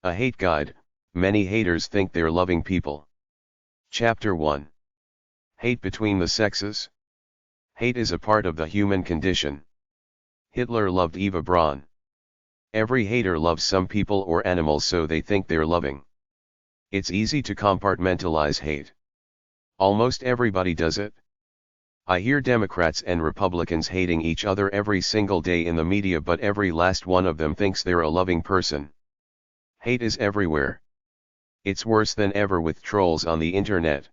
A Hate Guide, Many Haters Think They're Loving People. Chapter 1. Hate Between the Sexes. Hate is a part of the human condition. Hitler loved Eva Braun. Every hater loves some people or animals, so they think they're loving. It's easy to compartmentalize hate. Almost everybody does it. I hear Democrats and Republicans hating each other every single day in the media, but every last one of them thinks they're a loving person. Hate is everywhere. It's worse than ever with trolls on the internet.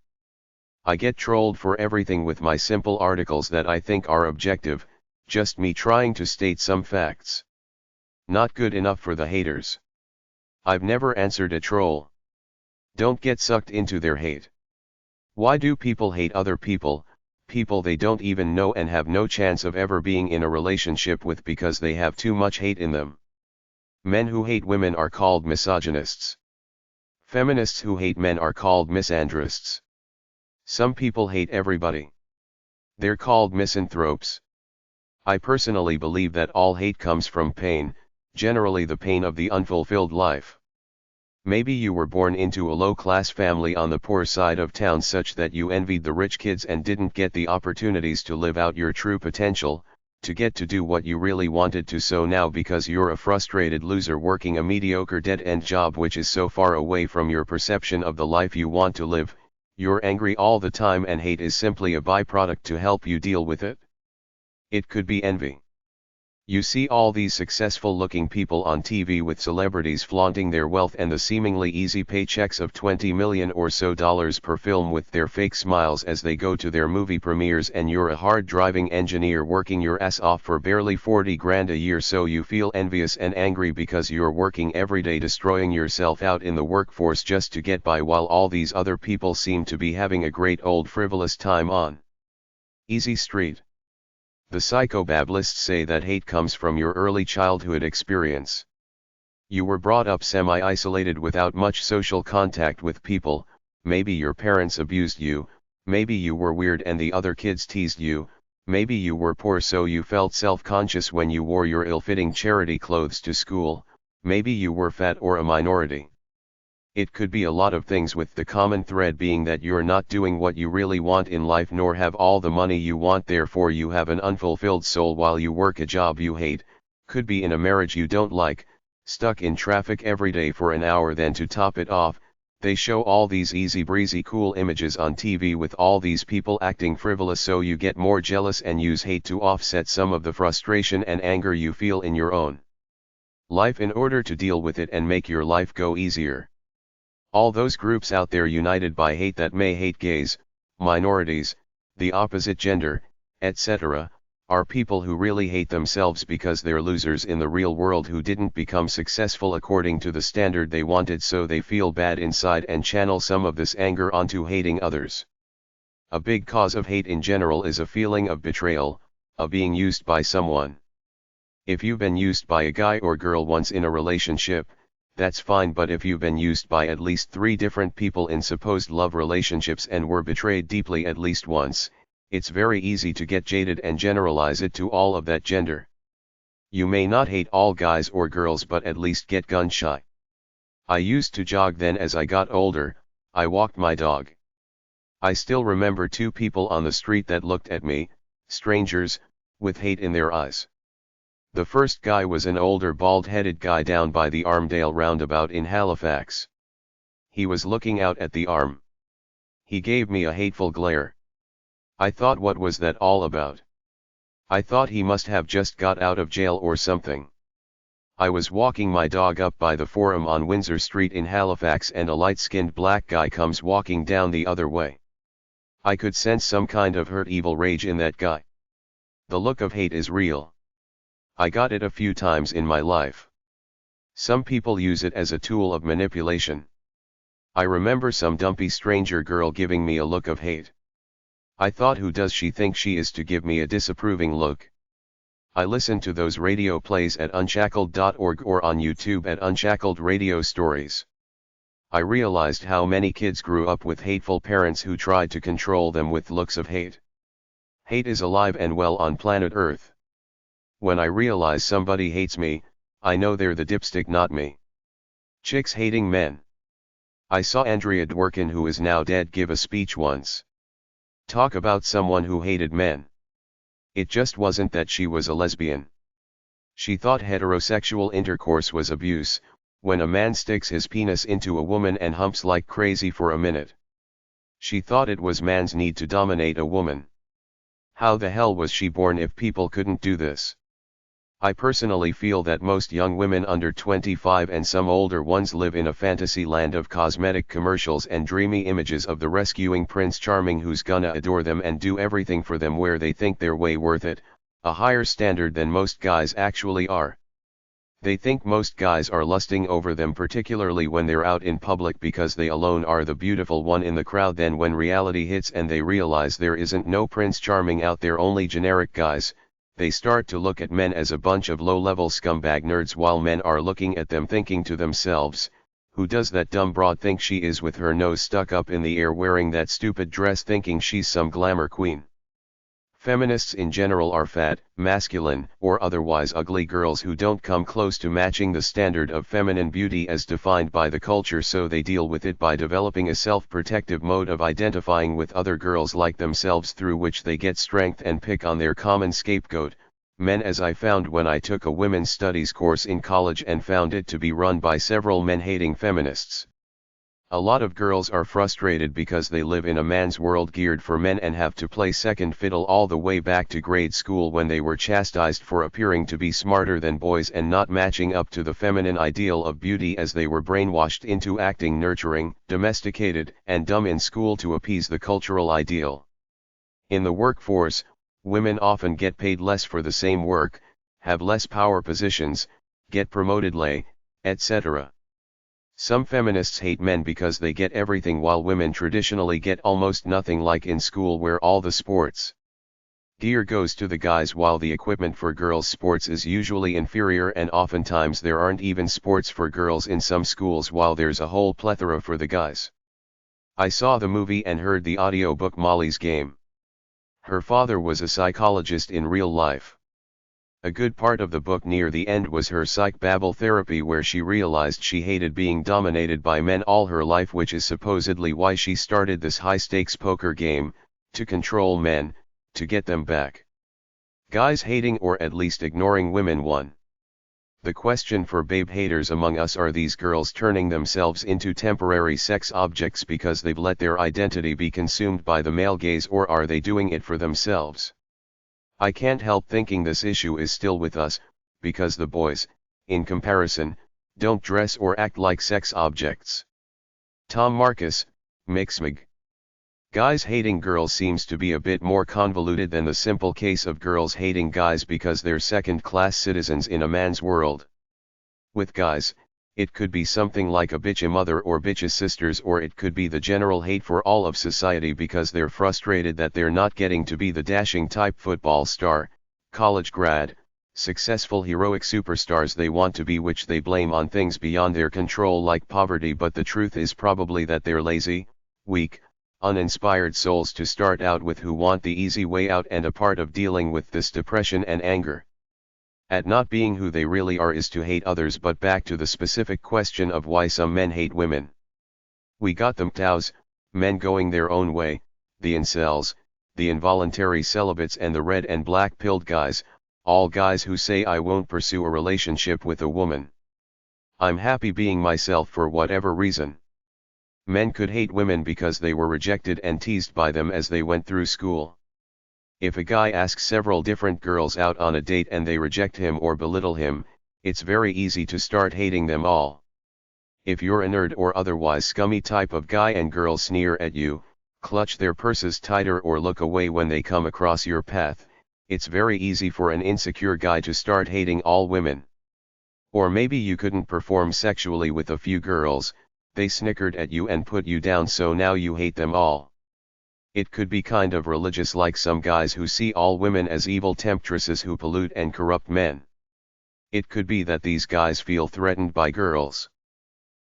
I get trolled for everything with my simple articles that I think are objective, just me trying to state some facts. Not good enough for the haters. I've never answered a troll. Don't get sucked into their hate. Why do people hate other people, people they don't even know and have no chance of ever being in a relationship with, because they have too much hate in them? Men who hate women are called misogynists. Feminists who hate men are called misandrists. Some people hate everybody. They're called misanthropes. I personally believe that all hate comes from pain, generally the pain of the unfulfilled life. Maybe you were born into a low-class family on the poor side of town, such that you envied the rich kids and didn't get the opportunities to live out your true potential, to get to do what you really wanted to. So now, because you're a frustrated loser working a mediocre dead-end job which is so far away from your perception of the life you want to live, you're angry all the time, and hate is simply a byproduct to help you deal with it. It could be envy. You see all these successful-looking people on TV with celebrities flaunting their wealth and the seemingly easy paychecks of $20 million or so per film, with their fake smiles as they go to their movie premieres, and you're a hard-driving engineer working your ass off for barely 40 grand a year, so you feel envious and angry because you're working every day, destroying yourself out in the workforce just to get by, while all these other people seem to be having a great old frivolous time on easy street. The psychobablists say that hate comes from your early childhood experience. You were brought up semi-isolated without much social contact with people. Maybe your parents abused you, maybe you were weird and the other kids teased you, maybe you were poor so you felt self-conscious when you wore your ill-fitting charity clothes to school, maybe you were fat or a minority. It could be a lot of things, with the common thread being that you're not doing what you really want in life, nor have all the money you want, therefore you have an unfulfilled soul while you work a job you hate, could be in a marriage you don't like, stuck in traffic every day for an hour. Then to top it off, they show all these easy breezy cool images on TV with all these people acting frivolous, so you get more jealous and use hate to offset some of the frustration and anger you feel in your own life in order to deal with it and make your life go easier. All those groups out there united by hate that may hate gays, minorities, the opposite gender, etc., are people who really hate themselves because they're losers in the real world who didn't become successful according to the standard they wanted, so they feel bad inside and channel some of this anger onto hating others. A big cause of hate in general is a feeling of betrayal, of being used by someone. If you've been used by a guy or girl once in a relationship, that's fine, but if you've been used by at least 3 different people in supposed love relationships and were betrayed deeply at least once, it's very easy to get jaded and generalize it to all of that gender. You may not hate all guys or girls, but at least get gun shy. I used to jog, then as I got older, I walked my dog. I still remember 2 people on the street that looked at me, strangers, with hate in their eyes. The first guy was an older bald-headed guy down by the Armdale roundabout in Halifax. He was looking out at the arm. He gave me a hateful glare. I thought, what was that all about? I thought he must have just got out of jail or something. I was walking my dog up by the Forum on Windsor Street in Halifax, and a light-skinned black guy comes walking down the other way. I could sense some kind of hurt, evil rage in that guy. The look of hate is real. I got it a few times in my life. Some people use it as a tool of manipulation. I remember some dumpy stranger girl giving me a look of hate. I thought, who does she think she is to give me a disapproving look? I listened to those radio plays at unshackled.org or on YouTube at Unshackled Radio Stories. I realized how many kids grew up with hateful parents who tried to control them with looks of hate. Hate is alive and well on planet Earth. When I realize somebody hates me, I know they're the dipstick, not me. Chicks hating men. I saw Andrea Dworkin, who is now dead, give a speech once. Talk about someone who hated men. It just wasn't that she was a lesbian. She thought heterosexual intercourse was abuse, when a man sticks his penis into a woman and humps like crazy for a minute. She thought it was man's need to dominate a woman. How the hell was she born if people couldn't do this? I personally feel that most young women under 25 and some older ones live in a fantasy land of cosmetic commercials and dreamy images of the rescuing Prince Charming who's gonna adore them and do everything for them, where they think they're way worth it, a higher standard than most guys actually are. They think most guys are lusting over them, particularly when they're out in public, because they alone are the beautiful one in the crowd. Then when reality hits and they realize there isn't no Prince Charming out there, only generic guys, they start to look at men as a bunch of low-level scumbag nerds, while men are looking at them thinking to themselves, who does that dumb broad think she is, with her nose stuck up in the air wearing that stupid dress, thinking she's some glamour queen? Feminists in general are fat, masculine, or otherwise ugly girls who don't come close to matching the standard of feminine beauty as defined by the culture, so they deal with it by developing a self-protective mode of identifying with other girls like themselves, through which they get strength and pick on their common scapegoat, men, as I found when I took a women's studies course in college and found it to be run by several men-hating feminists. A lot of girls are frustrated because they live in a man's world geared for men and have to play second fiddle all the way back to grade school, when they were chastised for appearing to be smarter than boys and not matching up to the feminine ideal of beauty, as they were brainwashed into acting nurturing, domesticated, and dumb in school to appease the cultural ideal. In the workforce, women often get paid less for the same work, have less power positions, get promoted late, etc. Some feminists hate men because they get everything, while women traditionally get almost nothing, like in school where all the sports gear goes to the guys while the equipment for girls' sports is usually inferior, and oftentimes there aren't even sports for girls in some schools while there's a whole plethora for the guys. I saw the movie and heard the audiobook Molly's Game. Her father was a psychologist in real life. A good part of the book near the end was her psychobabble therapy, where she realized she hated being dominated by men all her life, which is supposedly why she started this high-stakes poker game, to control men, to get them back. Guys hating or at least ignoring women. 1. The question for babe haters among us: are these girls turning themselves into temporary sex objects because they've let their identity be consumed by the male gaze, or are they doing it for themselves? I can't help thinking this issue is still with us, because the boys, in comparison, don't dress or act like sex objects. Tom Marcus, Mixmag. Guys hating girls seems to be a bit more convoluted than the simple case of girls hating guys because they're second-class citizens in a man's world. With guys, it could be something like a bitchy mother or bitches sisters, or it could be the general hate for all of society because they're frustrated that they're not getting to be the dashing type football star, college grad, successful heroic superstars they want to be, which they blame on things beyond their control like poverty. But the truth is probably that they're lazy, weak, uninspired souls to start out with, who want the easy way out, and a part of dealing with this depression and anger at not being who they really are is to hate others. But back to the specific question of why some men hate women. We got them tows, men going their own way, the incels, the involuntary celibates, and the red and black pilled guys, all guys who say I won't pursue a relationship with a woman. I'm happy being myself for whatever reason. Men could hate women because they were rejected and teased by them as they went through school. If a guy asks several different girls out on a date and they reject him or belittle him, it's very easy to start hating them all. If you're a nerd or otherwise scummy type of guy and girls sneer at you, clutch their purses tighter, or look away when they come across your path, it's very easy for an insecure guy to start hating all women. Or maybe you couldn't perform sexually with a few girls, they snickered at you and put you down, so now you hate them all. It could be kind of religious, like some guys who see all women as evil temptresses who pollute and corrupt men. It could be that these guys feel threatened by girls.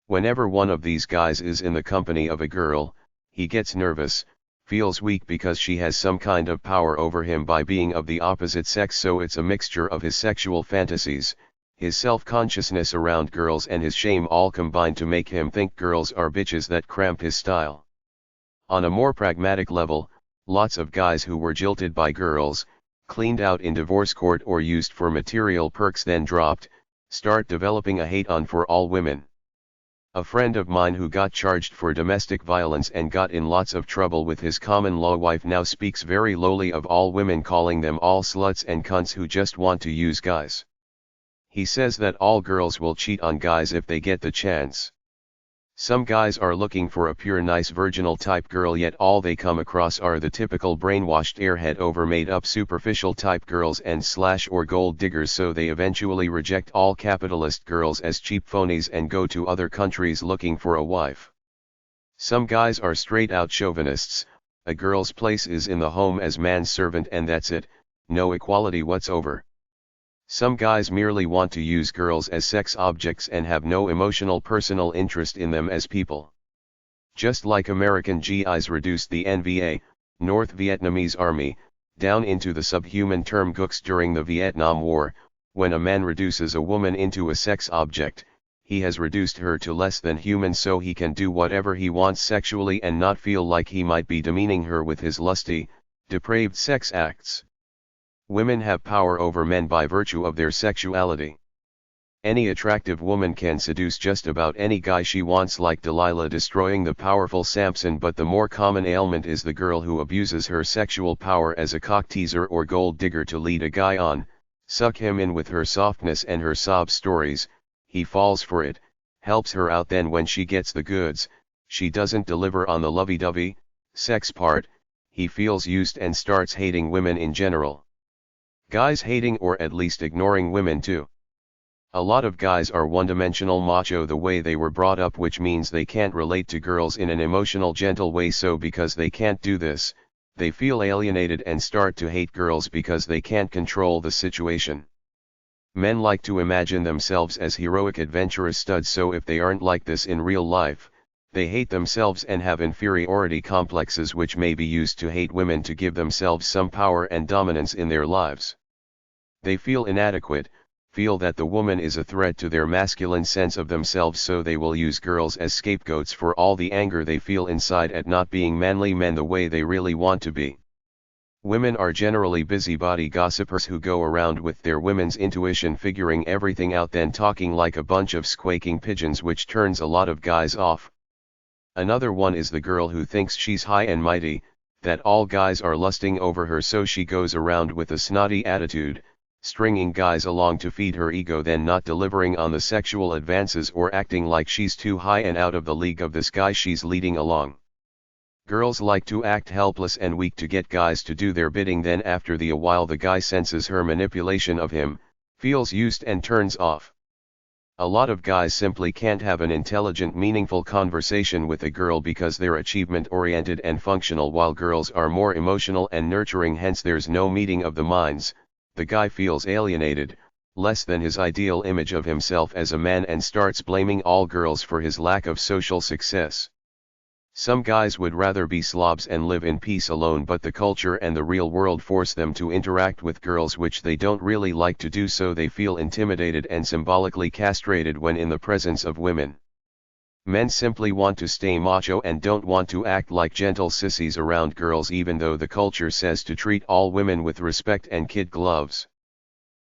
Whenever one of these guys is in the company of a girl, he gets nervous, feels weak because she has some kind of power over him by being of the opposite sex, so it's a mixture of his sexual fantasies, his self-consciousness around girls and his shame all combine to make him think girls are bitches that cramp his style. On a more pragmatic level, lots of guys who were jilted by girls, cleaned out in divorce court or used for material perks then dropped, start developing a hate-on for all women. A friend of mine who got charged for domestic violence and got in lots of trouble with his common-law wife now speaks very lowly of all women, calling them all sluts and cunts who just want to use guys. He says that all girls will cheat on guys if they get the chance. Some guys are looking for a pure nice virginal type girl, yet all they come across are the typical brainwashed airhead over made up superficial type girls and or gold diggers, so they eventually reject all capitalist girls as cheap phonies and go to other countries looking for a wife. Some guys are straight out chauvinists, a girl's place is in the home as man's servant and that's it, no equality whatsoever. Some guys merely want to use girls as sex objects and have no emotional personal interest in them as people. Just like American GIs reduced the NVA, North Vietnamese Army, down into the subhuman term gooks during the Vietnam War, when a man reduces a woman into a sex object, he has reduced her to less than human so he can do whatever he wants sexually and not feel like he might be demeaning her with his lusty, depraved sex acts. Women have power over men by virtue of their sexuality. Any attractive woman can seduce just about any guy she wants, like Delilah destroying the powerful Samson, but the more common ailment is the girl who abuses her sexual power as a cock teaser or gold digger to lead a guy on, suck him in with her softness and her sob stories. He falls for it, helps her out, then when she gets the goods, she doesn't deliver on the lovey-dovey, sex part, he feels used and starts hating women in general. Guys hating or at least ignoring women too. A lot of guys are one-dimensional macho the way they were brought up, which means they can't relate to girls in an emotional gentle way, so because they can't do this, they feel alienated and start to hate girls because they can't control the situation. Men like to imagine themselves as heroic adventurous studs, so if they aren't like this in real life, they hate themselves and have inferiority complexes which may be used to hate women to give themselves some power and dominance in their lives. They feel inadequate, feel that the woman is a threat to their masculine sense of themselves, so they will use girls as scapegoats for all the anger they feel inside at not being manly men the way they really want to be. Women are generally busybody gossipers who go around with their women's intuition figuring everything out, then talking like a bunch of squeaking pigeons, which turns a lot of guys off. Another one is the girl who thinks she's high and mighty, that all guys are lusting over her, so she goes around with a snotty attitude, stringing guys along to feed her ego, then not delivering on the sexual advances or acting like she's too high and out of the league of this guy she's leading along. Girls like to act helpless and weak to get guys to do their bidding, then after a while the guy senses her manipulation of him, feels used and turns off. A lot of guys simply can't have an intelligent, meaningful conversation with a girl because they're achievement-oriented and functional, while girls are more emotional and nurturing, hence there's no meeting of the minds. The guy feels alienated, less than his ideal image of himself as a man, and starts blaming all girls for his lack of social success. Some guys would rather be slobs and live in peace alone, but the culture and the real world force them to interact with girls, which they don't really like to do, so they feel intimidated and symbolically castrated when in the presence of women. Men simply want to stay macho and don't want to act like gentle sissies around girls, even though the culture says to treat all women with respect and kid gloves.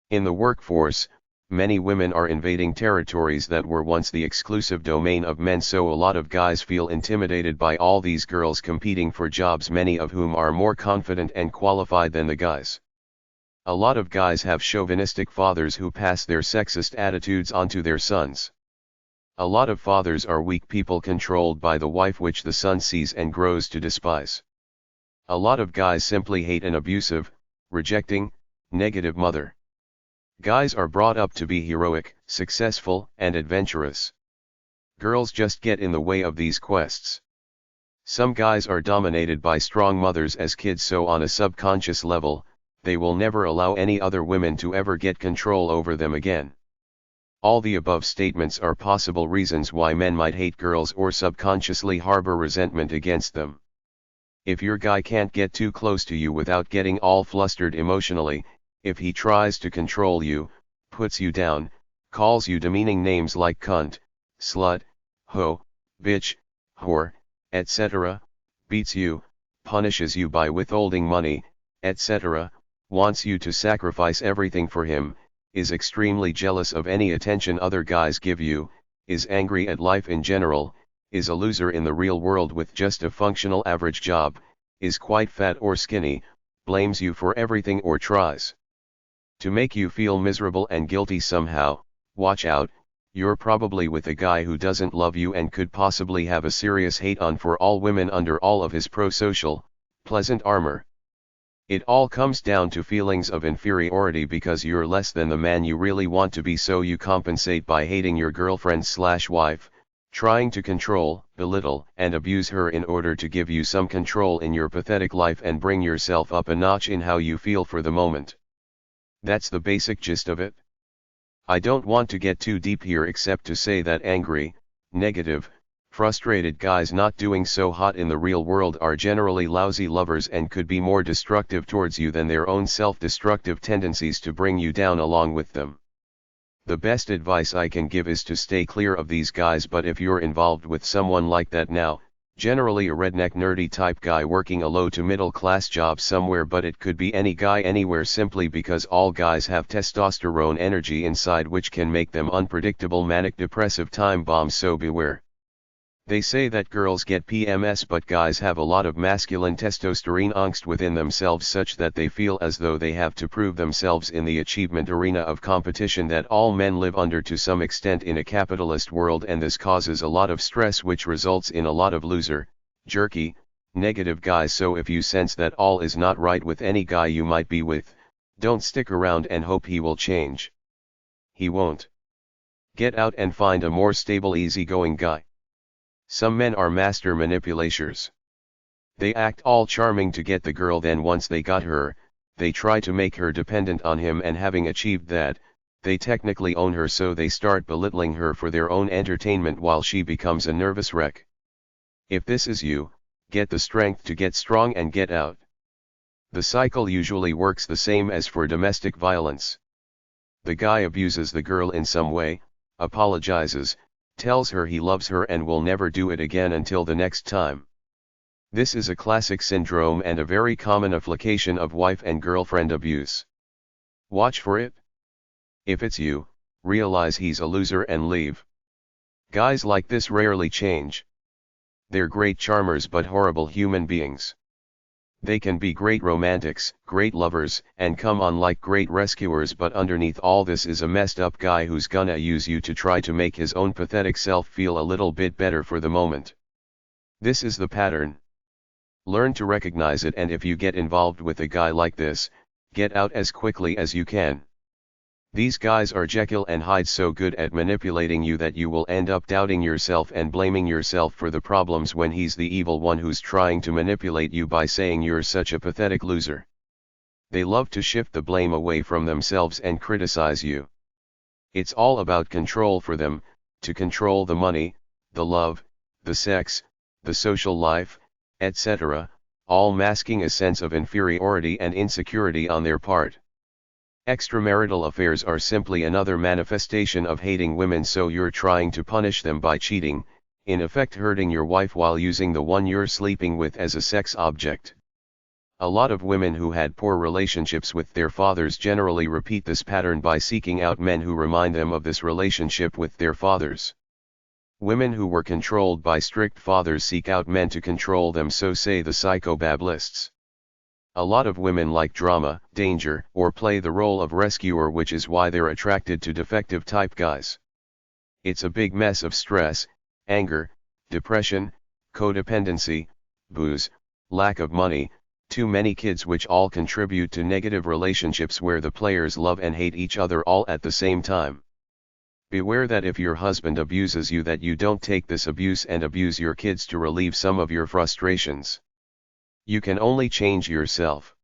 In the workforce, many women are invading territories that were once the exclusive domain of men, so a lot of guys feel intimidated by all these girls competing for jobs, many of whom are more confident and qualified than the guys. A lot of guys have chauvinistic fathers who pass their sexist attitudes onto their sons. A lot of fathers are weak people controlled by the wife, which the son sees and grows to despise. A lot of guys simply hate an abusive, rejecting, negative mother. Guys are brought up to be heroic, successful, and adventurous. Girls just get in the way of these quests. Some guys are dominated by strong mothers as kids, so on a subconscious level, they will never allow any other women to ever get control over them again. All the above statements are possible reasons why men might hate girls or subconsciously harbor resentment against them. If your guy can't get too close to you without getting all flustered emotionally, if he tries to control you, puts you down, calls you demeaning names like cunt, slut, hoe, bitch, whore, etc., beats you, punishes you by withholding money, etc., wants you to sacrifice everything for him, is extremely jealous of any attention other guys give you, is angry at life in general, is a loser in the real world with just a functional average job, is quite fat or skinny, blames you for everything or tries to make you feel miserable and guilty somehow. Watch out, you're probably with a guy who doesn't love you and could possibly have a serious hate on for all women under all of his pro-social, pleasant armor. It all comes down to feelings of inferiority because you're less than the man you really want to be, so you compensate by hating your girlfriend/wife, trying to control, belittle, and abuse her in order to give you some control in your pathetic life and bring yourself up a notch in how you feel for the moment. That's the basic gist of it. I don't want to get too deep here except to say that angry, negative, frustrated guys not doing so hot in the real world are generally lousy lovers and could be more destructive towards you than their own self-destructive tendencies to bring you down along with them. The best advice I can give is to stay clear of these guys, but if you're involved with someone like that now, generally a redneck nerdy type guy working a low to middle class job somewhere, but it could be any guy anywhere simply because all guys have testosterone energy inside which can make them unpredictable manic depressive time bombs, so beware. They say that girls get PMS, but guys have a lot of masculine testosterone angst within themselves such that they feel as though they have to prove themselves in the achievement arena of competition that all men live under to some extent in a capitalist world, and this causes a lot of stress which results in a lot of loser, jerky, negative guys. So if you sense that all is not right with any guy you might be with, don't stick around and hope he will change. He won't. Get out and find a more stable, easygoing guy. Some men are master manipulators. They act all charming to get the girl, then once they got her, they try to make her dependent on him, and having achieved that, they technically own her, so they start belittling her for their own entertainment while she becomes a nervous wreck. If this is you, get the strength to get strong and get out. The cycle usually works the same as for domestic violence. The guy abuses the girl in some way, apologizes, tells her he loves her and will never do it again until the next time. This is a classic syndrome and a very common affliction of wife and girlfriend abuse. Watch for it. If it's you, realize he's a loser and leave. Guys like this rarely change. They're great charmers but horrible human beings. They can be great romantics, great lovers, and come on like great rescuers, but underneath all this is a messed up guy who's gonna use you to try to make his own pathetic self feel a little bit better for the moment. This is the pattern. Learn to recognize it, and if you get involved with a guy like this, get out as quickly as you can. These guys are Jekyll and Hyde, so good at manipulating you that you will end up doubting yourself and blaming yourself for the problems when he's the evil one who's trying to manipulate you by saying you're such a pathetic loser. They love to shift the blame away from themselves and criticize you. It's all about control for them, to control the money, the love, the sex, the social life, etc., all masking a sense of inferiority and insecurity on their part. Extramarital affairs are simply another manifestation of hating women, so you're trying to punish them by cheating, in effect hurting your wife while using the one you're sleeping with as a sex object. A lot of women who had poor relationships with their fathers generally repeat this pattern by seeking out men who remind them of this relationship with their fathers. Women who were controlled by strict fathers seek out men to control them, so say the psychobablists. A lot of women like drama, danger, or play the role of rescuer, which is why they're attracted to defective type guys. It's a big mess of stress, anger, depression, codependency, booze, lack of money, too many kids, which all contribute to negative relationships where the players love and hate each other all at the same time. Beware that if your husband abuses you, that you don't take this abuse and abuse your kids to relieve some of your frustrations. You can only change yourself.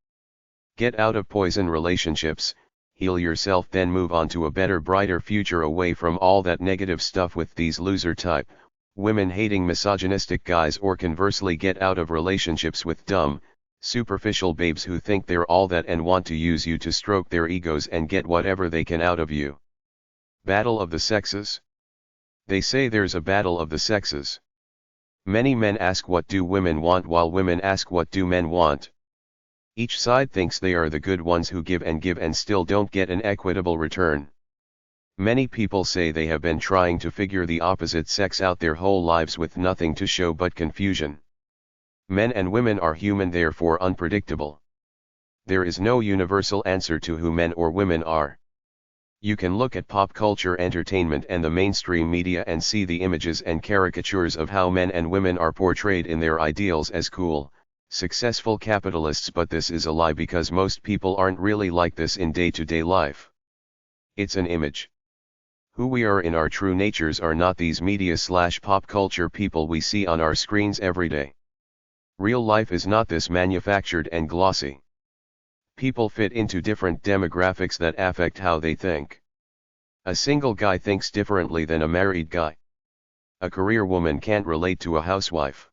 Get out of poison relationships, heal yourself, then move on to a better, brighter future away from all that negative stuff with these loser type, women-hating misogynistic guys, or conversely get out of relationships with dumb, superficial babes who think they're all that and want to use you to stroke their egos and get whatever they can out of you. Battle of the sexes? They say there's a battle of the sexes. Many men ask what do women want while women ask what do men want. Each side thinks they are the good ones who give and still don't get an equitable return. Many people say they have been trying to figure the opposite sex out their whole lives with nothing to show but confusion. Men and women are human, therefore unpredictable. There is no universal answer to who men or women are. You can look at pop culture entertainment and the mainstream media and see the images and caricatures of how men and women are portrayed in their ideals as cool, successful capitalists, but this is a lie because most people aren't really like this in day-to-day life. It's an image. Who we are in our true natures are not these media/pop culture people we see on our screens every day. Real life is not this manufactured and glossy. People fit into different demographics that affect how they think. A single guy thinks differently than a married guy. A career woman can't relate to a housewife.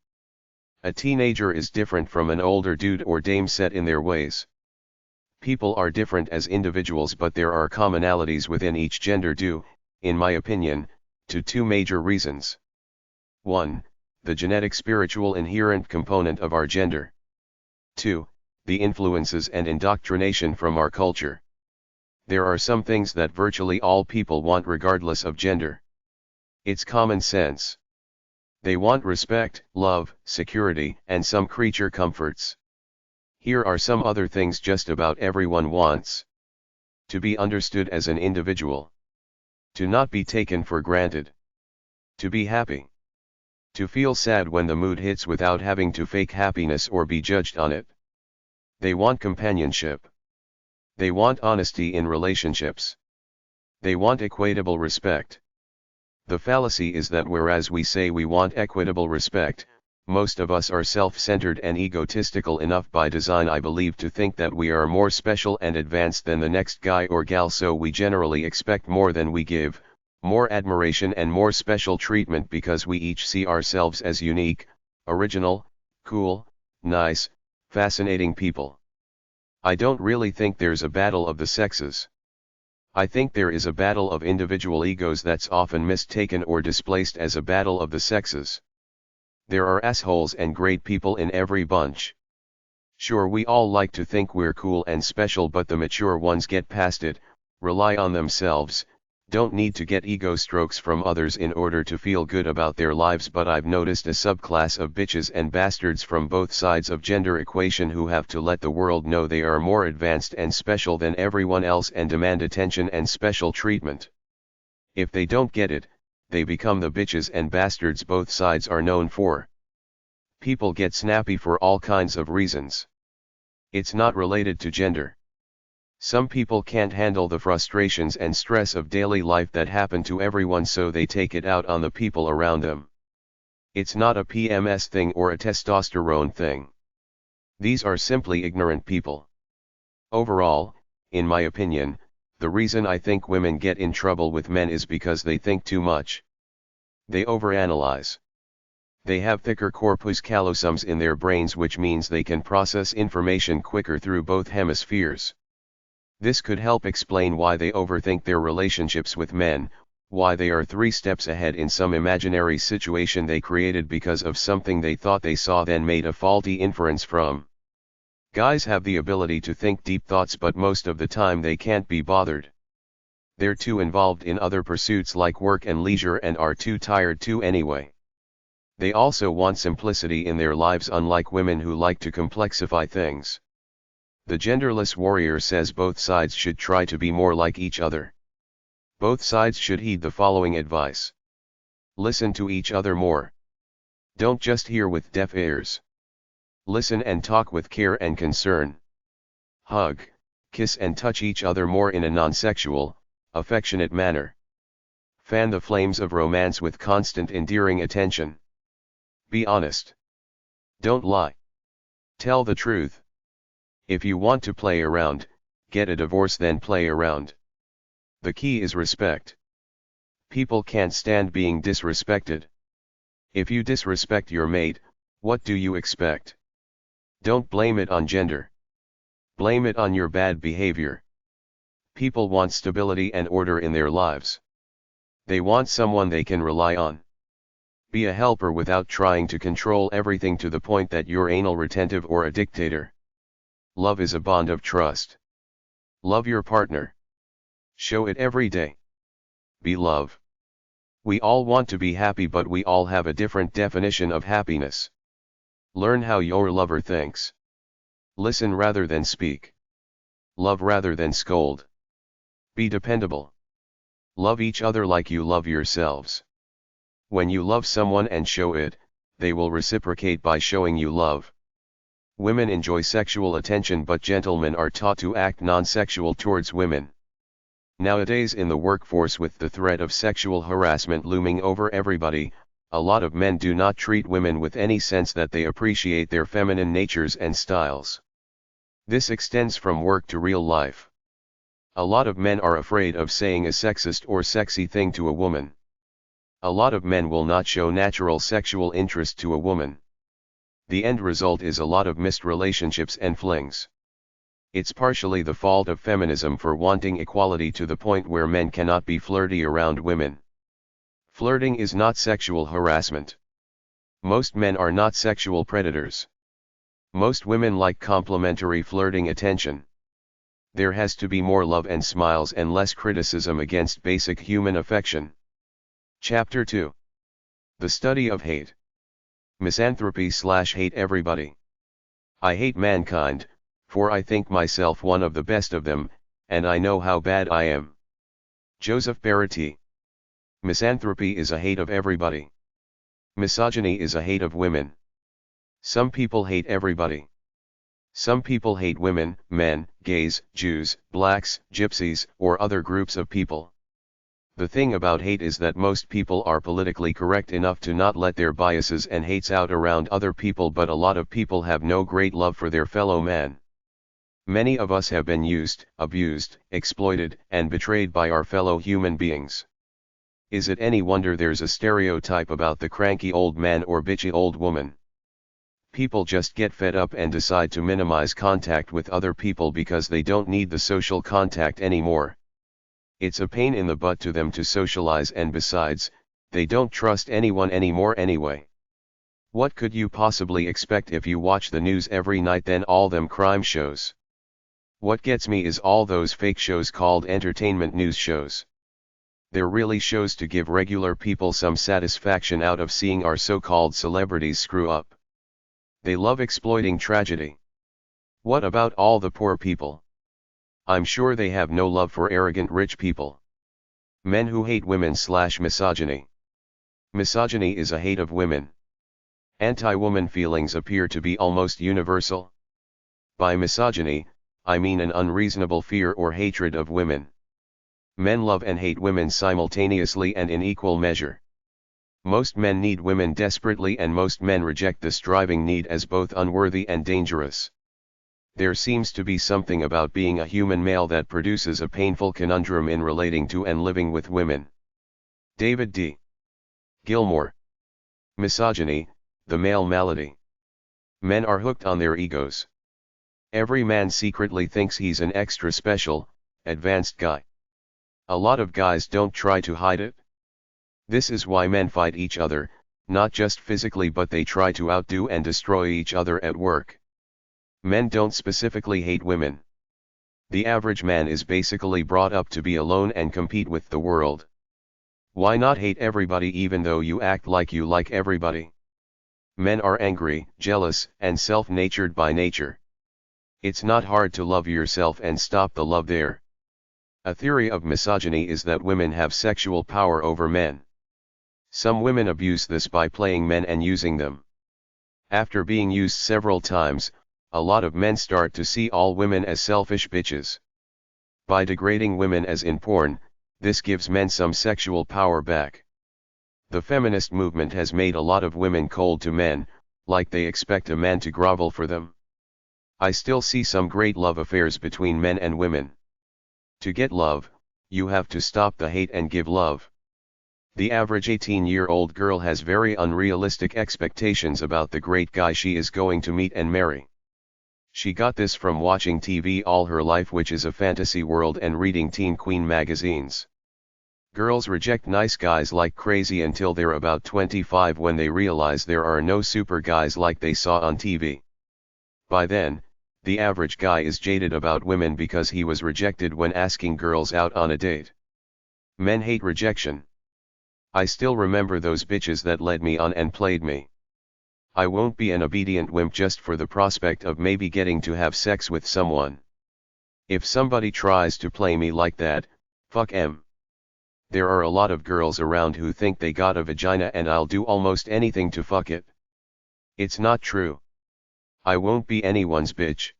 A teenager is different from an older dude or dame set in their ways. People are different as individuals, but there are commonalities within each gender due, in my opinion, to two major reasons. 1. The genetic spiritual inherent component of our gender. 2. The influences and indoctrination from our culture. There are some things that virtually all people want regardless of gender. It's common sense. They want respect, love, security, and some creature comforts. Here are some other things just about everyone wants. To be understood as an individual. To not be taken for granted. To be happy. To feel sad when the mood hits without having to fake happiness or be judged on it. They want companionship. They want honesty in relationships. They want equitable respect. The fallacy is that whereas we say we want equitable respect, most of us are self-centered and egotistical enough by design, I believe, to think that we are more special and advanced than the next guy or gal, so we generally expect more than we give, more admiration and more special treatment because we each see ourselves as unique, original, cool, nice, fascinating people. I don't really think there's a battle of the sexes. I think there is a battle of individual egos that's often mistaken or displaced as a battle of the sexes. There are assholes and great people in every bunch. Sure, we all like to think we're cool and special, but the mature ones get past it, rely on themselves, don't need to get ego strokes from others in order to feel good about their lives. But I've noticed a subclass of bitches and bastards from both sides of gender equation who have to let the world know they are more advanced and special than everyone else and demand attention and special treatment. If they don't get it, they become the bitches and bastards both sides are known for. People get snappy for all kinds of reasons. It's not related to gender. Some people can't handle the frustrations and stress of daily life that happen to everyone, so they take it out on the people around them. It's not a PMS thing or a testosterone thing. These are simply ignorant people. Overall, in my opinion, the reason I think women get in trouble with men is because they think too much. They overanalyze. They have thicker corpus callosums in their brains, which means they can process information quicker through both hemispheres. This could help explain why they overthink their relationships with men, why they are 3 steps ahead in some imaginary situation they created because of something they thought they saw then made a faulty inference from. Guys have the ability to think deep thoughts, but most of the time they can't be bothered. They're too involved in other pursuits like work and leisure and are too tired to anyway. They also want simplicity in their lives, unlike women who like to complexify things. The genderless warrior says both sides should try to be more like each other. Both sides should heed the following advice. Listen to each other more. Don't just hear with deaf ears. Listen and talk with care and concern. Hug, kiss and touch each other more in a non-sexual, affectionate manner. Fan the flames of romance with constant endearing attention. Be honest. Don't lie. Tell the truth. If you want to play around, get a divorce, then play around. The key is respect. People can't stand being disrespected. If you disrespect your mate, what do you expect? Don't blame it on gender. Blame it on your bad behavior. People want stability and order in their lives. They want someone they can rely on. Be a helper without trying to control everything to the point that you're anal retentive or a dictator. Love is a bond of trust. Love your partner. Show it every day. Be love. We all want to be happy, but we all have a different definition of happiness. Learn how your lover thinks. Listen rather than speak. Love rather than scold. Be dependable. Love each other like you love yourselves. When you love someone and show it, they will reciprocate by showing you love. Women enjoy sexual attention, but gentlemen are taught to act non-sexual towards women. Nowadays, in the workforce, with the threat of sexual harassment looming over everybody, a lot of men do not treat women with any sense that they appreciate their feminine natures and styles. This extends from work to real life. A lot of men are afraid of saying a sexist or sexy thing to a woman. A lot of men will not show natural sexual interest to a woman. The end result is a lot of missed relationships and flings. It's partially the fault of feminism for wanting equality to the point where men cannot be flirty around women. Flirting is not sexual harassment. Most men are not sexual predators. Most women like complimentary flirting attention. There has to be more love and smiles and less criticism against basic human affection. Chapter 2. The Study of Hate. Misanthropy/hate everybody. I hate mankind, for I think myself one of the best of them, and I know how bad I am. Joseph Barati. Misanthropy is a hate of everybody. Misogyny is a hate of women. Some people hate everybody. Some people hate women, men, gays, Jews, blacks, gypsies, or other groups of people. The thing about hate is that most people are politically correct enough to not let their biases and hates out around other people, but a lot of people have no great love for their fellow man. Many of us have been used, abused, exploited, and betrayed by our fellow human beings. Is it any wonder there's a stereotype about the cranky old man or bitchy old woman? People just get fed up and decide to minimize contact with other people because they don't need the social contact anymore. It's a pain in the butt to them to socialize, and besides, they don't trust anyone anymore anyway. What could you possibly expect if you watch the news every night, then all them crime shows? What gets me is all those fake shows called entertainment news shows. They're really shows to give regular people some satisfaction out of seeing our so-called celebrities screw up. They love exploiting tragedy. What about all the poor people? I'm sure they have no love for arrogant rich people. Men who hate women/misogyny. Misogyny is a hate of women. Anti-woman feelings appear to be almost universal. By misogyny, I mean an unreasonable fear or hatred of women. Men love and hate women simultaneously and in equal measure. Most men need women desperately, and most men reject this driving need as both unworthy and dangerous. There seems to be something about being a human male that produces a painful conundrum in relating to and living with women. David D. Gilmore. Misogyny, the male malady. Men are hooked on their egos. Every man secretly thinks he's an extra special, advanced guy. A lot of guys don't try to hide it. This is why men fight each other, not just physically, but they try to outdo and destroy each other at work. Men don't specifically hate women. The average man is basically brought up to be alone and compete with the world. Why not hate everybody even though you act like you like everybody? Men are angry, jealous, and self-natured by nature. It's not hard to love yourself and stop the love there. A theory of misogyny is that women have sexual power over men. Some women abuse this by playing men and using them. After being used several times, a lot of men start to see all women as selfish bitches. By degrading women as in porn, this gives men some sexual power back. The feminist movement has made a lot of women cold to men, like they expect a man to grovel for them. I still see some great love affairs between men and women. To get love, you have to stop the hate and give love. The average 18-year-old girl has very unrealistic expectations about the great guy she is going to meet and marry. She got this from watching TV all her life, which is a fantasy world, and reading teen queen magazines. Girls reject nice guys like crazy until they're about 25 when they realize there are no super guys like they saw on TV. By then, the average guy is jaded about women because he was rejected when asking girls out on a date. Men hate rejection. I still remember those bitches that led me on and played me. I won't be an obedient wimp just for the prospect of maybe getting to have sex with someone. If somebody tries to play me like that, fuck 'em. There are a lot of girls around who think they got a vagina and I'll do almost anything to fuck it. It's not true. I won't be anyone's bitch.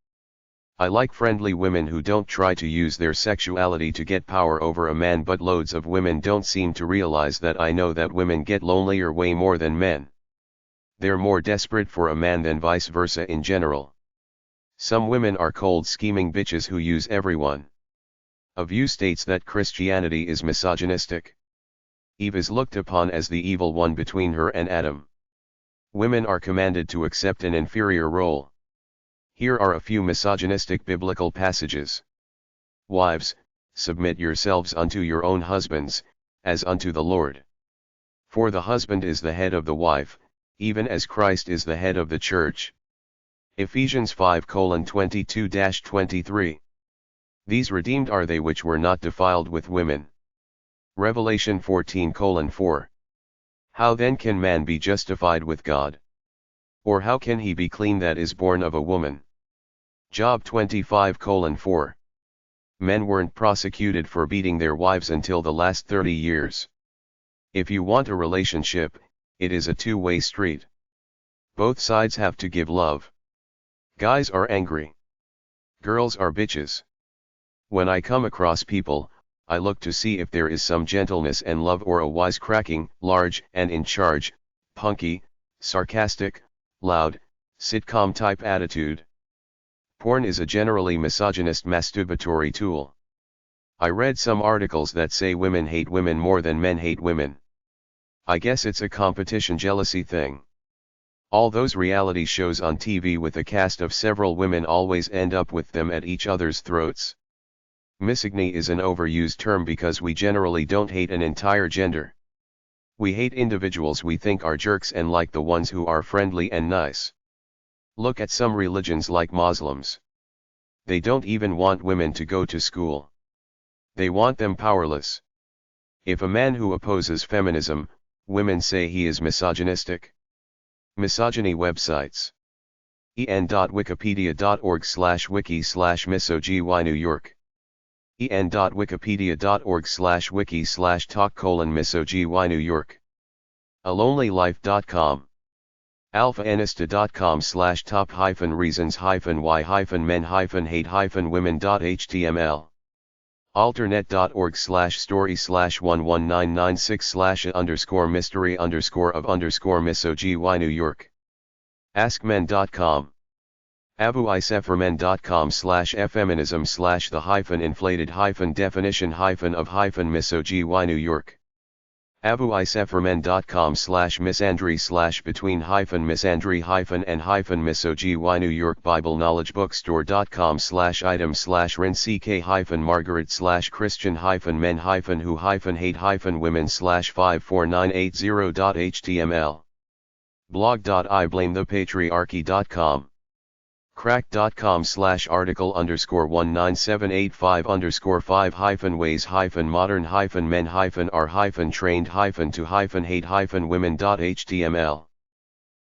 I like friendly women who don't try to use their sexuality to get power over a man, but loads of women don't seem to realize that. I know that women get lonelier way more than men. They're more desperate for a man than vice versa in general. Some women are cold scheming bitches who use everyone. A View states that Christianity is misogynistic. Eve is looked upon as the evil one between her and Adam. Women are commanded to accept an inferior role. Here are a few misogynistic biblical passages. Wives, submit yourselves unto your own husbands, as unto the Lord. For the husband is the head of the wife, even as Christ is the head of the church. Ephesians 5:22-23. These redeemed are they which were not defiled with women. Revelation 14:4. How then can man be justified with God? Or how can he be clean that is born of a woman? Job 25:4. Men weren't prosecuted for beating their wives until the last 30 years. If you want a relationship, it is a two-way street. Both sides have to give love. Guys are angry. Girls are bitches. When I come across people, I look to see if there is some gentleness and love or a wisecracking, large and in charge, punky, sarcastic, loud, sitcom-type attitude. Porn is a generally misogynist masturbatory tool. I read some articles that say women hate women more than men hate women. I guess it's a competition jealousy thing. All those reality shows on TV with a cast of several women always end up with them at each other's throats. Misogyny is an overused term because we generally don't hate an entire gender. We hate individuals we think are jerks and like the ones who are friendly and nice. Look at some religions like Muslims. They don't even want women to go to school. They want them powerless. If a man who opposes feminism, women say he is misogynistic. Misogyny websites. en.wikipedia.org/wiki/misogyny New York. en.wikipedia.org/wiki/talk:"misogyny New York. alonelylife.com. alphaanista.com/top-reasons-why-men-hate-women.html. alternet.org/story/11996/mystery_of_misogyny New York. askmen.com. abuisefermen.com/effeminism/the-inflated-definition-of-misogyny New York. abuisefermen.com/misandry/between-misandry-and-misogyny New York. BibleKnowledge.com/item/ren-ck-margaret/christian-women-who-hate-54980.html. blog.iblamethepatriarchy.com. crack.com/article_19785_5-ways-modern-men-are-trained-to-hate-women.html.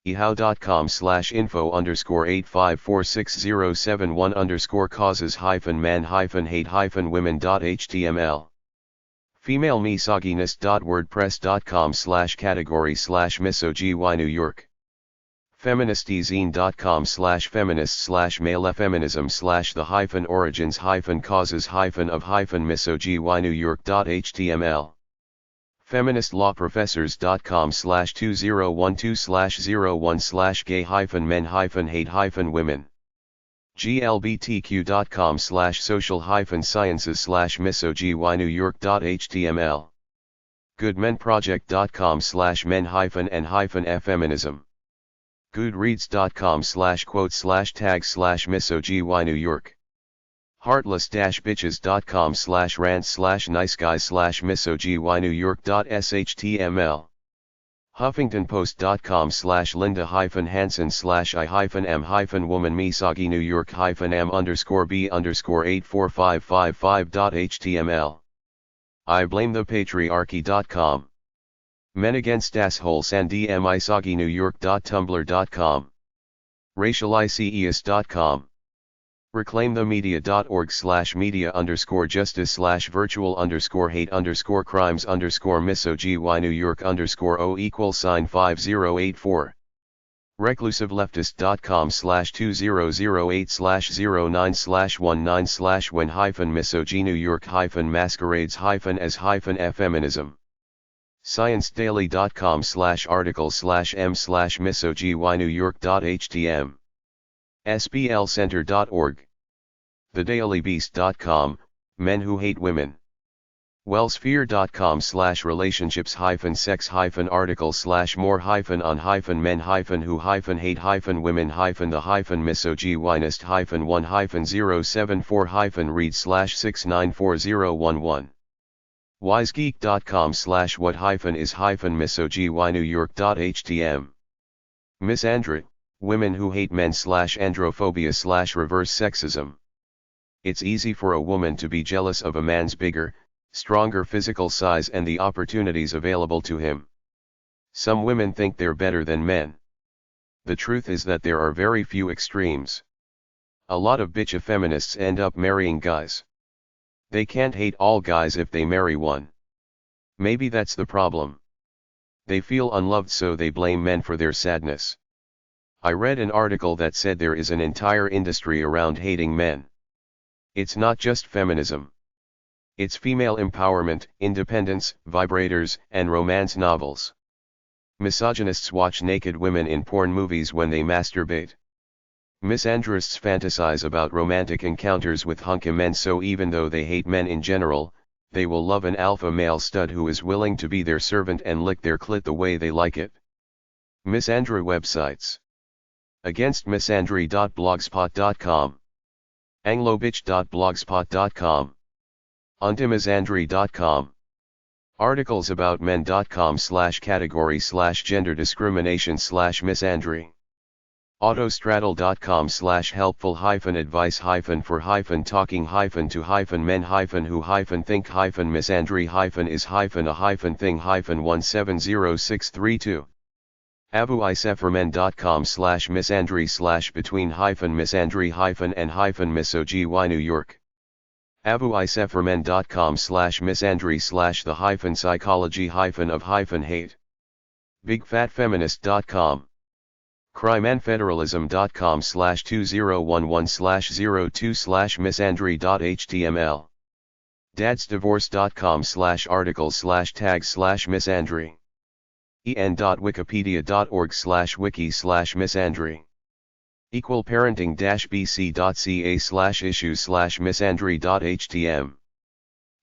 ehow.com/info_8546071_causes-man-hate-women.html. femalemissogynist.wordpress.com/category/misogyny New York. feministyzine.com/feminist/male-feminism/the-origins-causes-of-misogyny New York.html. feministlaw-professors.com/2012/01/gay-men-hate-women. glbtq.com/social-sciences/misogyny New York.html. goodmenproject.com/men-and-feminism. goodreads.com/quote/tag/misogyny New York. heartless-bitches.com/rants/niceguys/misogyynewyork.html huffingtonpost.com/linda-hansen/I-m-woman-misogynewyork-m_84555.html iblamethepatriarchy.com menagainst-assholes-and-misogynewyork.tumblr.com racialiceus.com reclaimthemedia.org/media_justice/virtual_crimes_misogy-New-York_o=5084 reclusive-leftist.com/2008/09/when-misogy-New-York-masquerades-as-effeminism sciencedaily.com/article/m/misogy-New-York.htm sblcenter.org thedailybeast.com Men Who Hate Women wellsphere.com/relationship-hyphen-sex-article/more-who-hate-women-who-1-074-read/6944011 wisegeek.com/what-is-misogy-New-York.htm misandry Women Who Hate Men/androphobia/reverse sexism. It's easy for a woman to be jealous of a man's bigger, stronger physical size and the opportunities available to him. Some women think they're better than men. The truth is that there are very few extremes. A lot of bitch feminists end up marrying guys. They can't hate all guys if they marry one. Maybe that's the problem. They feel unloved, so they blame men for their sadness. I read an article that said there is an entire industry around hating men. It's not just feminism. It's female empowerment, independence, vibrators, and romance novels. Misogynists watch naked women in porn movies when they masturbate. Misandrists fantasize about romantic encounters with hunky men, so even though they hate men in general, they will love an alpha male stud who is willing to be their servant and lick their clit the way they like it. Misandry websites. Againstmisandry.blogspot.com anglobitch.blogspot.com antimisandry.com articlesaboutmen.com/category/gender discrimination/misandry autostraddle.com/helpful-for-talking-to-men-who-think-is-a-thing-17063 avuisefermen.com/misandry/between-misandry-and-misogy-New-York avuisefermen.com/misandry/the-psychology-of-hate bigfatfeminist.com crimeandfederalism.com/2011/02/misandry.html dadsdivorce.com/article/tag/misandry en.wikipedia.org/wiki/misandry equalparenting-bc.ca/issues/misandry.htm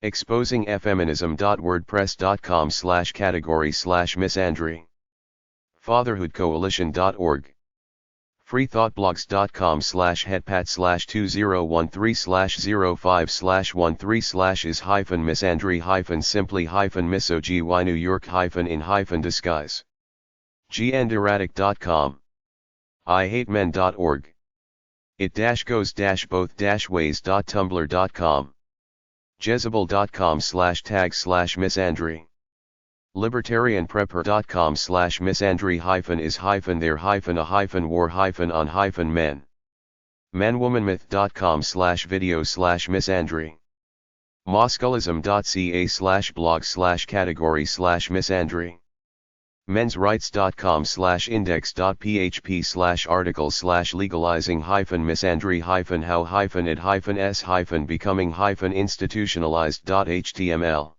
exposingfeminism.wordpress.com/category/misandry fatherhoodcoalition.org freethoughtblogs.com/headpat/2013/05/13/is-simply-misogy-New-York-in-disguise genderatic.com ihatemen.org it-goes-both-ways.tumblr.com jezebel.com/tag/misandry libertarianprepper.com/misandry-is-there-a-war-on-men manwomanmyth.com/video/misandry mosculism.ca/blog/category/misandry mensrights.com/index.php/article/legalizing-misandry-how-it-becoming-institutionalized.html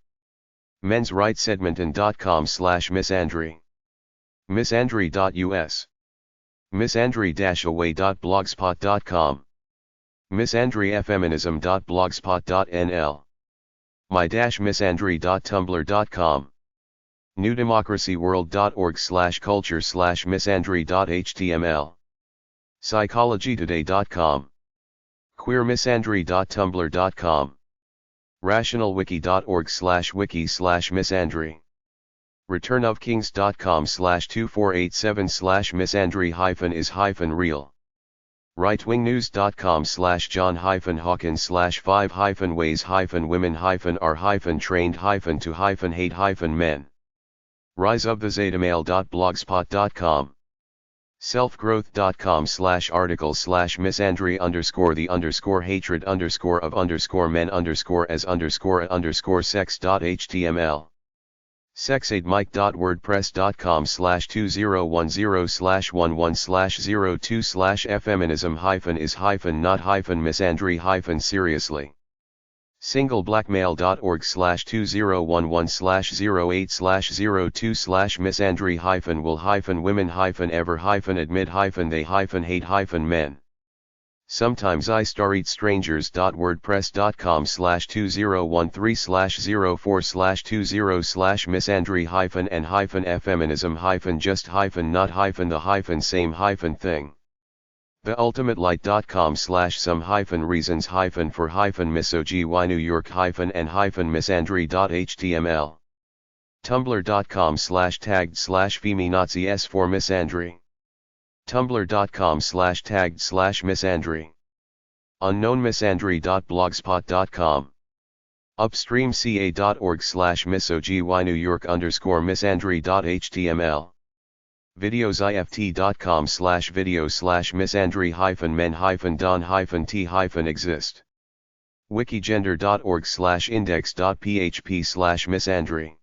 mensrightsedmonton.com/misandry misandry.us misandry-away.blogspot.com misandryfeminism.blogspot.nl my-misandry.tumblr.com newdemocracyworld.org/culture/misandry.html psychologytoday.com queermisandry.tumblr.com, rationalwiki.org/wiki/misandry, returnofkings.com/2487/misandry-is-real, rightwingnewscom/john-hawkins/5-ways-women-are-trained-to-hate-men, riseofthezetaMale.blogspot.com, selfgrowth.com/articles/misandry_the_hatred_men_as_sex.html, sexaidemike.wordpress.com/2010/02/feminism-is-not-misandry-seriously, singleblackmale.org/2011/08/02/misandry-will-women-ever-admit-they-hate-men, sometimes I-13-013/043/2013/misandry-and-feminism-just-not-the-same-thing, theultimatelight.com/some-reasons-for-misogynewyork- and-misandry.html, tumblr.com/tagged/feminazis4misandry, tumblr.com/tagged/misandry, unknownmisandry.blogspot.com, upstreamca.org/misogynewyork_misandry.html, videosift.com/video/misandry-men-don-t-exist, wikigender.org/index.php/misandry,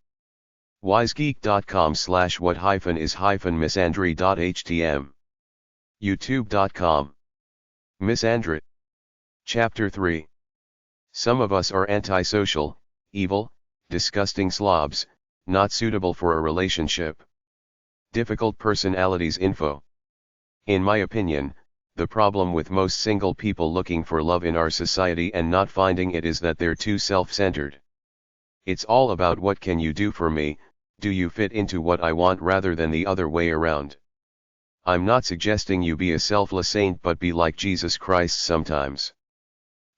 wisegeek.com/what-is-misandry.htm, youtube.com. Misandry. Chapter 3. Some of us are antisocial, evil, disgusting slobs, not suitable for a relationship. Difficult personalities info. In my opinion, the problem with most single people looking for love in our society and not finding it is that they're too self-centered. It's all about what can you do for me, do you fit into what I want rather than the other way around. I'm not suggesting you be a selfless saint, but be like Jesus Christ sometimes.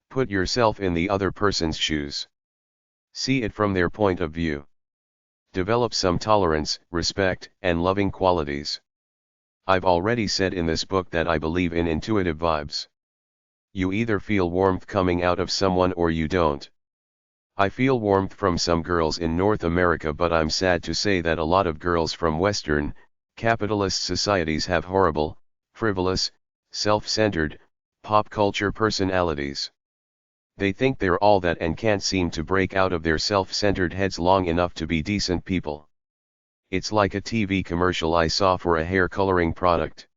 Put yourself in the other person's shoes. See it from their point of view. Develop some tolerance, respect, and loving qualities. I've already said in this book that I believe in intuitive vibes. You either feel warmth coming out of someone or you don't. I feel warmth from some girls in North America, but I'm sad to say that a lot of girls from Western, capitalist societies have horrible, frivolous, self-centered, pop culture personalities. They think they're all that and can't seem to break out of their self-centered heads long enough to be decent people. It's like a TV commercial I saw for a hair coloring product.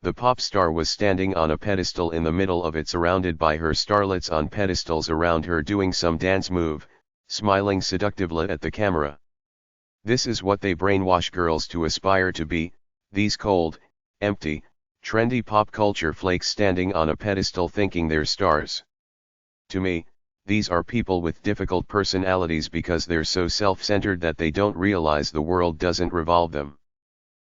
The pop star was standing on a pedestal in the middle of it, surrounded by her starlets on pedestals around her doing some dance move, smiling seductively at the camera. This is what they brainwash girls to aspire to be, these cold, empty, trendy pop culture flakes standing on a pedestal thinking they're stars. To me, these are people with difficult personalities because they're so self-centered that they don't realize the world doesn't revolve them.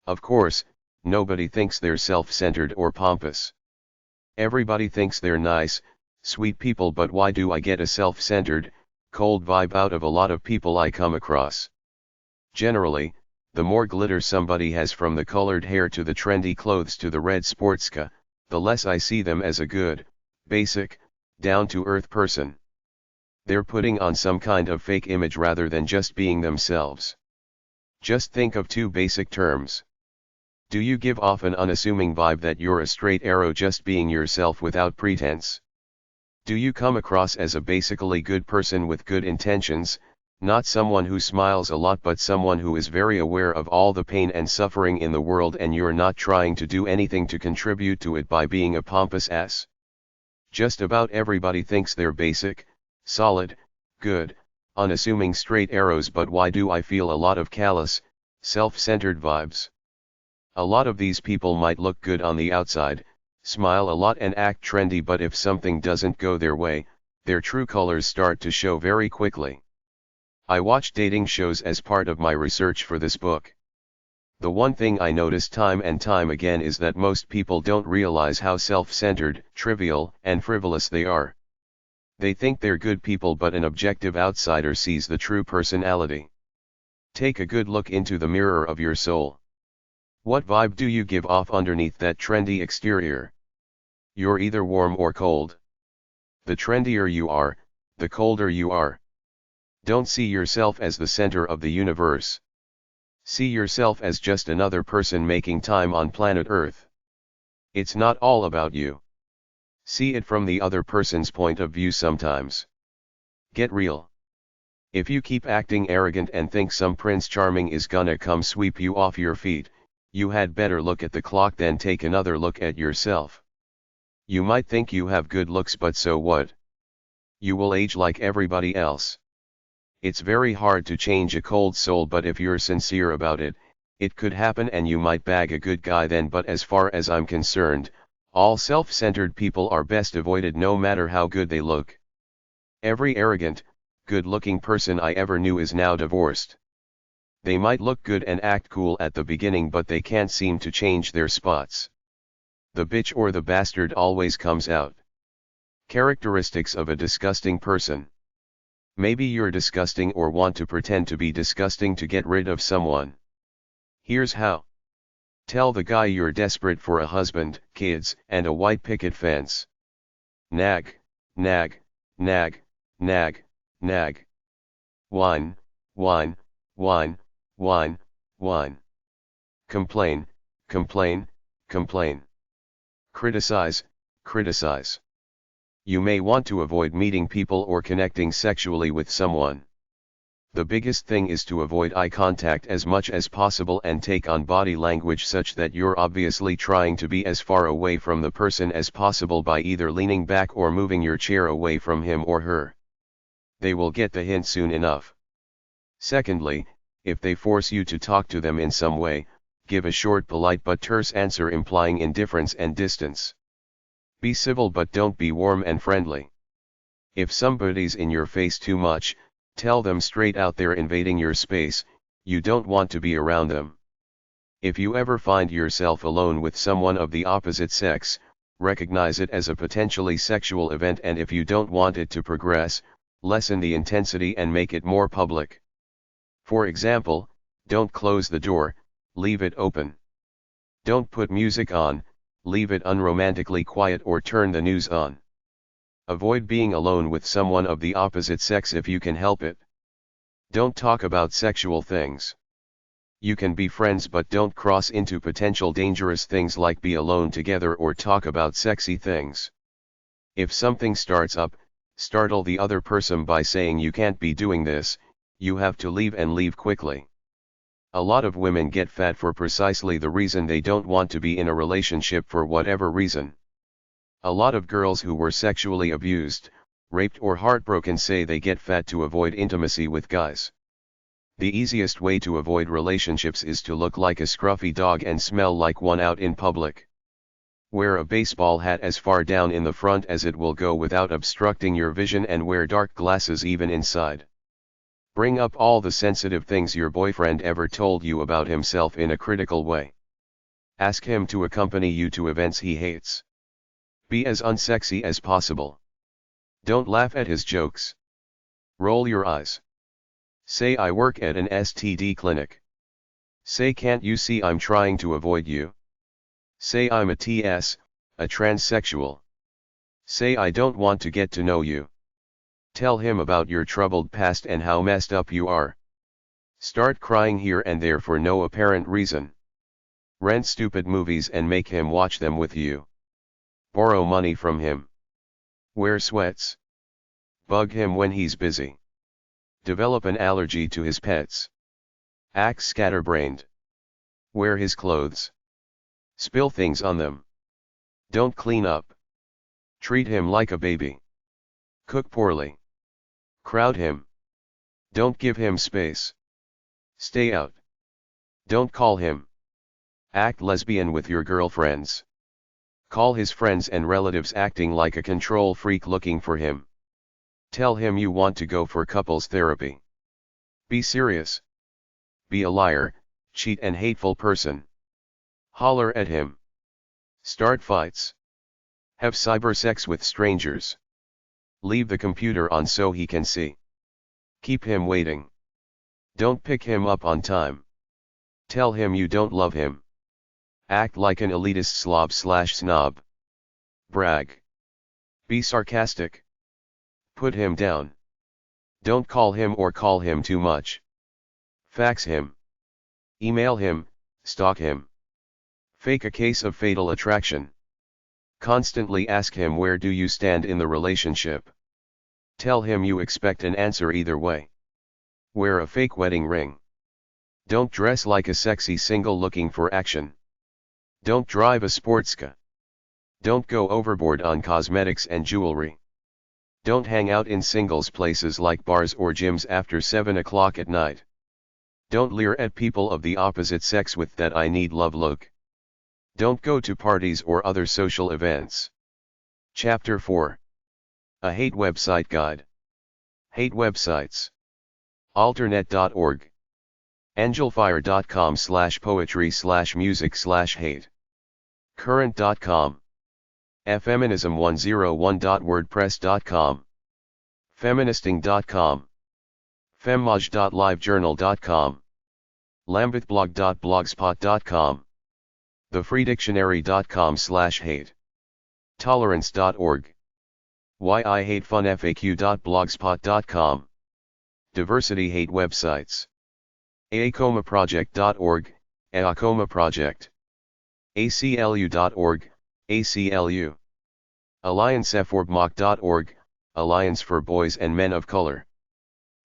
Of course, nobody thinks they're self-centered or pompous. Everybody thinks they're nice, sweet people, but why do I get a self-centered, cold vibe out of a lot of people I come across? Generally, the more glitter somebody has, from the colored hair to the trendy clothes to the red sportska, the less I see them as a good, basic, down-to-earth person. They're putting on some kind of fake image rather than just being themselves. Just think of two basic terms. Do you give off an unassuming vibe that you're a straight arrow just being yourself without pretense? Do you come across as a basically good person with good intentions, not someone who smiles a lot but someone who is very aware of all the pain and suffering in the world, and you're not trying to do anything to contribute to it by being a pompous ass? Just about everybody thinks they're basic, solid, good, unassuming straight arrows, but why do I feel a lot of callous, self-centered vibes? A lot of these people might look good on the outside, smile a lot and act trendy, but if something doesn't go their way, their true colors start to show very quickly. I watch dating shows as part of my research for this book. The one thing I notice time and time again is that most people don't realize how self-centered, trivial, and frivolous they are. They think they're good people, but an objective outsider sees the true personality. Take a good look into the mirror of your soul. What vibe do you give off underneath that trendy exterior? You're either warm or cold. The trendier you are, the colder you are. Don't see yourself as the center of the universe. See yourself as just another person making time on planet Earth. It's not all about you. See it from the other person's point of view sometimes. Get real. If you keep acting arrogant and think some Prince Charming is gonna come sweep you off your feet, you had better look at the clock than take another look at yourself. You might think you have good looks, but so what? You will age like everybody else. It's very hard to change a cold soul, but if you're sincere about it, it could happen and you might bag a good guy then. But as far as I'm concerned, all self-centered people are best avoided no matter how good they look. Every arrogant, good-looking person I ever knew is now divorced. They might look good and act cool at the beginning, but they can't seem to change their spots. The bitch or the bastard always comes out. Characteristics of a disgusting person. Maybe you're disgusting or want to pretend to be disgusting to get rid of someone. Here's how. Tell the guy you're desperate for a husband, kids, and a white picket fence. Nag, nag, nag, nag, nag. Whine, whine, whine, whine, whine. Complain, complain, complain. Criticize, criticize. You may want to avoid meeting people or connecting sexually with someone. The biggest thing is to avoid eye contact as much as possible and take on body language such that you're obviously trying to be as far away from the person as possible by either leaning back or moving your chair away from him or her. They will get the hint soon enough. Secondly, if they force you to talk to them in some way, give a short, polite but terse answer implying indifference and distance. Be civil but don't be warm and friendly. If somebody's in your face too much, tell them straight out they're invading your space, you don't want to be around them. If you ever find yourself alone with someone of the opposite sex, recognize it as a potentially sexual event, and if you don't want it to progress, lessen the intensity and make it more public. For example, don't close the door, leave it open. Don't put music on, leave it unromantically quiet or turn the news on. Avoid being alone with someone of the opposite sex if you can help it. Don't talk about sexual things. You can be friends, but don't cross into potential dangerous things like be alone together or talk about sexy things. If something starts up, startle the other person by saying you can't be doing this, you have to leave and leave quickly. A lot of women get fat for precisely the reason they don't want to be in a relationship for whatever reason. A lot of girls who were sexually abused, raped or heartbroken say they get fat to avoid intimacy with guys. The easiest way to avoid relationships is to look like a scruffy dog and smell like one out in public. Wear a baseball hat as far down in the front as it will go without obstructing your vision, and wear dark glasses even inside. Bring up all the sensitive things your boyfriend ever told you about himself in a critical way. Ask him to accompany you to events he hates. Be as unsexy as possible. Don't laugh at his jokes. Roll your eyes. Say I work at an STD clinic. Say can't you see I'm trying to avoid you? Say I'm a TS, a transsexual. Say I don't want to get to know you. Tell him about your troubled past and how messed up you are. Start crying here and there for no apparent reason. Rent stupid movies and make him watch them with you. Borrow money from him. Wear sweats. Bug him when he's busy. Develop an allergy to his pets. Act scatterbrained. Wear his clothes. Spill things on them. Don't clean up. Treat him like a baby. Cook poorly. Crowd him. Don't give him space. Stay out. Don't call him. Act lesbian with your girlfriends. Call his friends and relatives acting like a control freak looking for him. Tell him you want to go for couples therapy. Be serious. Be a liar, cheat and hateful person. Holler at him. Start fights. Have cyber sex with strangers. Leave the computer on so he can see. Keep him waiting. Don't pick him up on time. Tell him you don't love him. Act like an elitist slob/snob. Brag. Be sarcastic. Put him down. Don't call him or call him too much. Fax him. Email him, stalk him. Fake a case of fatal attraction. Constantly ask him where do you stand in the relationship. Tell him you expect an answer either way. Wear a fake wedding ring. Don't dress like a sexy single looking for action. Don't drive a sports car. Don't go overboard on cosmetics and jewelry. Don't hang out in singles places like bars or gyms after 7 o'clock at night. Don't leer at people of the opposite sex with that I need love look. Don't go to parties or other social events. Chapter 4. A Hate Website Guide. Hate Websites. Alternet.org. angelfire.com/poetry/music/hate. Current.com. Feminism101.wordpress.com. Feministing.com. Femmaj.livejournal.com. lambethblog.blogspot.com. thefreedictionary.com/hate. Tolerance.org. Why I Hate Fun FAQ.blogspot.com. Diversity Hate Websites. Acomaproject.org, Acoma Project. ACLU.org, ACLU. AllianceForBMOC.org, Alliance for Boys and Men of Color.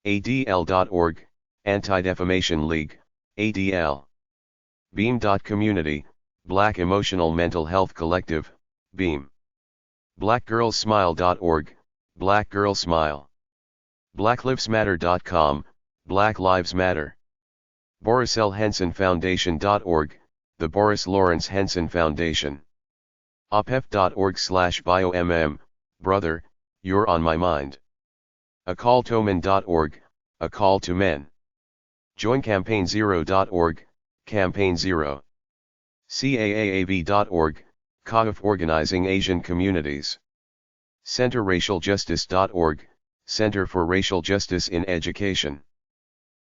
ADL.org, Anti-Defamation League, ADL. Beam.community, Black Emotional Mental Health Collective, Beam. BlackGirlsSmile.org, Black Girl Smile. BlackLivesMatter.com, Black Lives Matter. Boris L. Henson Foundation.org, the Boris Lawrence Henson Foundation. opef.org/biomm, brother, you're on my mind. acalltomen.org, a call to men. joincampaignzero.org, Campaign Zero. CAAAV.org, CAAF Organizing Asian Communities. CenterRacialJustice.org, Center for Racial Justice in Education.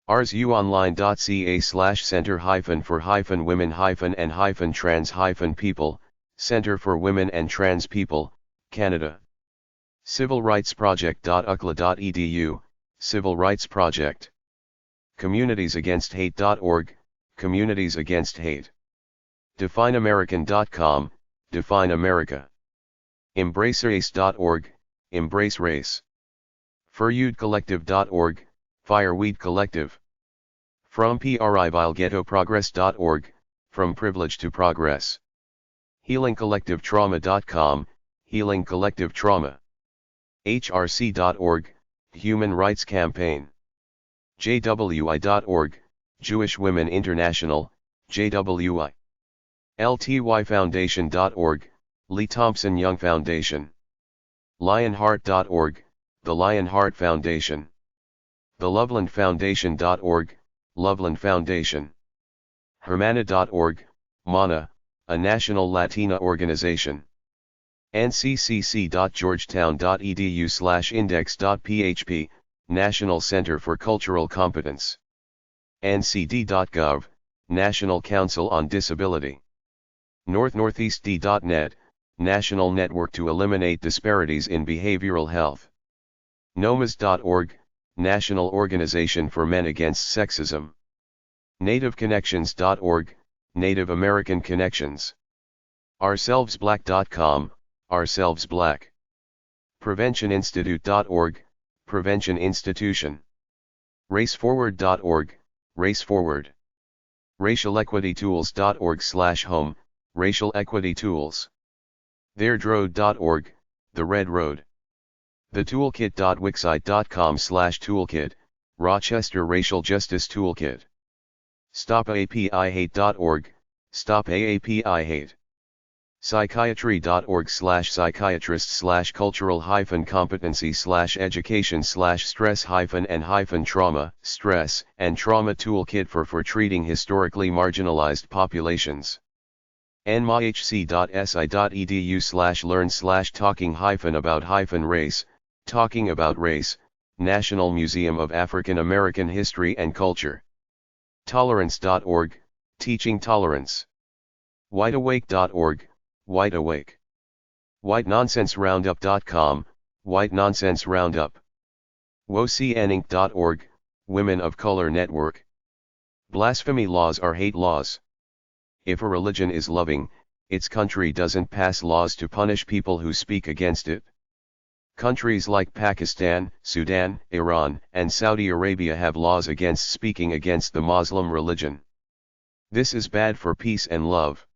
rsuonline.ca/center-for-women-and-trans-people, Center for Women and Trans People, Canada. civilrightsproject.ucla.edu, Civil Rights Project. communitiesagainst-hate.org, Communities Against Hate. defineamerican.com, Define America. embracerace.org, Embrace Race. fireweedcollective.org, Fireweed Collective. From privilghettoprogress.org, From Privilege to Progress. healingcollectivetrauma.com, Healing Collective Trauma. hrc.org, Human Rights Campaign. jwi.org, Jewish Women International, JWI. ltyfoundation.org, Lee Thompson Young Foundation. lionheart.org, The Lionheart Foundation. thelovelandfoundation.org, Loveland Foundation. Hermana.org, MANA, a national Latina organization. nccc.georgetown.edu/index.php, National Center for Cultural Competence. ncd.gov, National Council on Disability. northeast.net, National Network to Eliminate Disparities in Behavioral Health. nomas.org, National Organization for Men Against Sexism. nativeconnections.org, Native American Connections. ourselsblack.com, Ourselves Black. preventioninstitute.org, Prevention Institution. raceforward.org, Race Forward. racialequitytools.org/home, Racial Equity Tools. theirdroad.org, The Red Road. thetoolkit.wixsite.com/toolkit, Rochester Racial Justice Toolkit. stopaapi-hate.org, Stop AAPI Hate. psychiatry.org/psychiatrist/cultural-competency/education/stress-and-trauma, stress and trauma toolkit for treating historically marginalized populations. nmihc.si.edu/learn/talking-about-race, talking about race, National Museum of African American History and Culture. Tolerance.org, teaching tolerance. Whiteawake.org, White Awake. WhiteNonsenseRoundup.com, White Nonsense Roundup. WOCNinc.org, Women of Color Network. Blasphemy laws are hate laws. If a religion is loving, its country doesn't pass laws to punish people who speak against it. Countries like Pakistan, Sudan, Iran, and Saudi Arabia have laws against speaking against the Muslim religion. This is bad for peace and love.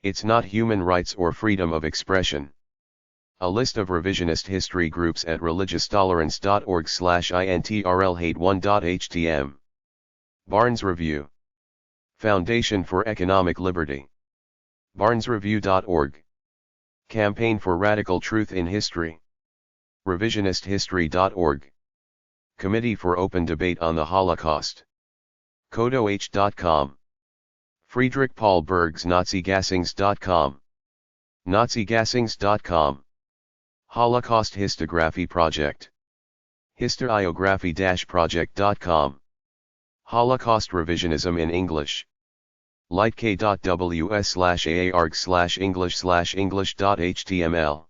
It's not human rights or freedom of expression. A list of revisionist history groups at religiostolerance.org/intrlhate1.htm. Barnes Review. Foundation for Economic Liberty. BarnesReview.org. Campaign for Radical Truth in History. Revisionisthistory.org. Committee for Open Debate on the Holocaust. CodoH.com. Friedrich Paul Berg's NaziGasings.com. NaziGasings.com. Holocaust Histography Project. Historiography-project.com. Holocaust Revisionism in English. lightk.ws/aarg/english/english.html.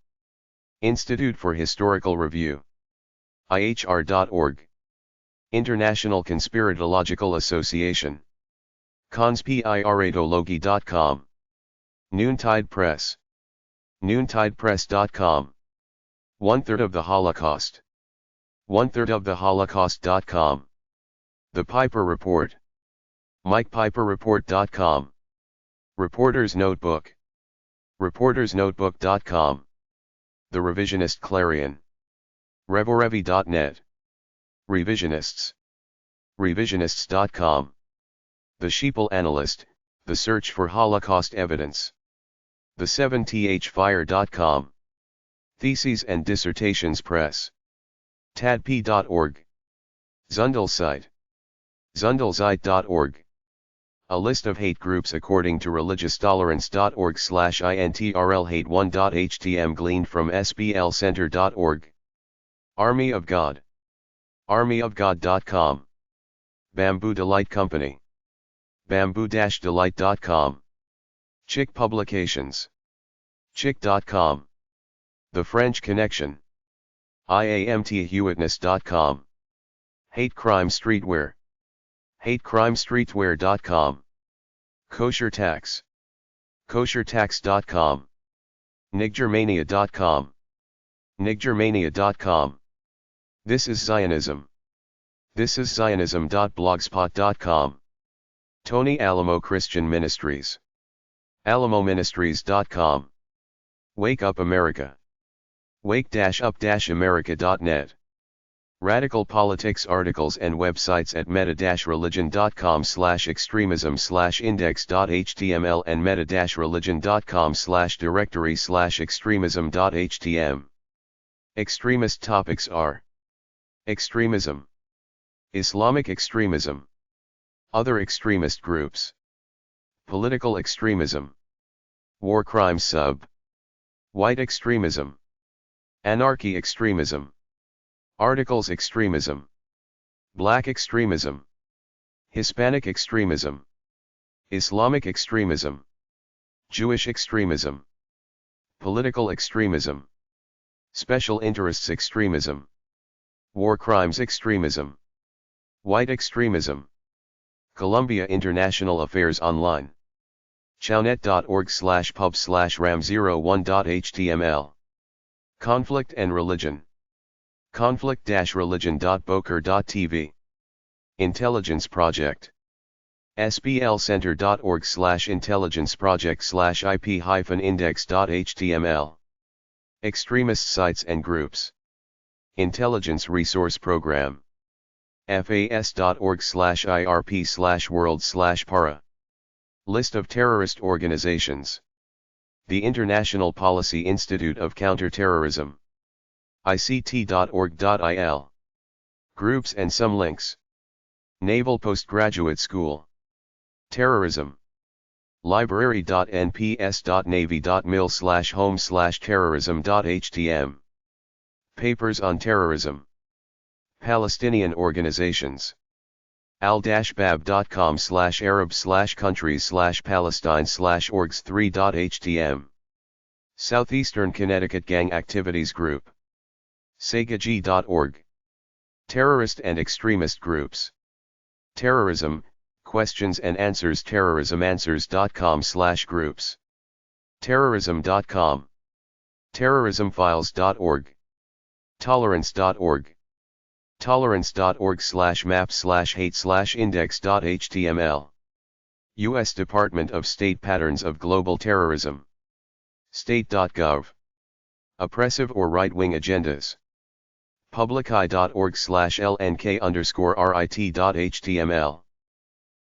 Institute for Historical Review. IHR.org. International Conspiratological Association. Conspiratology.com. Noontide Press. Noontidepress.com. One-third of the Holocaust. One-third-of-the-Holocaust.com. The Piper Report. MikePiperReport.com. Reporter's Notebook. ReportersNotebook.com. The Revisionist Clarion. Revorevi.net. Revisionists. Revisionists.com. The Sheeple Analyst, The Search for Holocaust Evidence. The 7thfire.com. Theses and Dissertations Press. tadp.org. Zundelsite. Zundelzeit.org. A list of hate groups according to religiostolerance.org/intrlhate1.htm gleaned from sblcenter.org. Army of God. armyofgod.com. Bamboo Delight Company. bamboo-delight.com. Chick Publications. chick.com. The French Connection. iamthewitness.com. Hate Crime Streetwear. hatecrimestreetwear.com. Kosher Tax. koshertax.com. niggermania.com. niggermania.com. This is Zionism. thisisZionism.blogspot.com. Tony Alamo Christian Ministries. alamoministries.com. Wake Up America. wake-up-america.net. Radical politics articles and websites at meta-religion.com/extremism/index.html and meta-religion.com/directory/extremism.htm. Extremist topics are: extremism, Islamic extremism, other extremist groups, political extremism, war crimes sub, white extremism, anarchy extremism, articles extremism, black extremism, Hispanic extremism, Islamic extremism, Jewish extremism, political extremism, special interests extremism, war crimes extremism, white extremism, Columbia International Affairs Online. chownet.org/pub/ram01.html. Conflict and Religion. conflict-religion.boker.tv. Intelligence Project. sblcenter.org/intelligenceproject/ip-index.html. Extremist sites and groups. Intelligence Resource Program. fas.org/irp/world/para. List of terrorist organizations. the International Policy Institute of Counterterrorism. ict.org.il. Groups and some links. Naval Postgraduate School. Terrorism. library.nps.navy.mil/home/terrorism.htm. Papers on terrorism. Palestinian organizations. al-bab.com/arab/countries/palestine/orgs3.htm. Southeastern Connecticut Gang Activities Group. sagag.org. Terrorist and extremist groups. Terrorism, questions and answers terrorismanswers.com/groups. Terrorism.com. Terrorismfiles.org. Tolerance.org. Tolerance.org/map/hate/index.html. U.S. Department of State Patterns of Global Terrorism. State.gov. Oppressive or right-wing agendas. Publici.org/lnk_rit.html.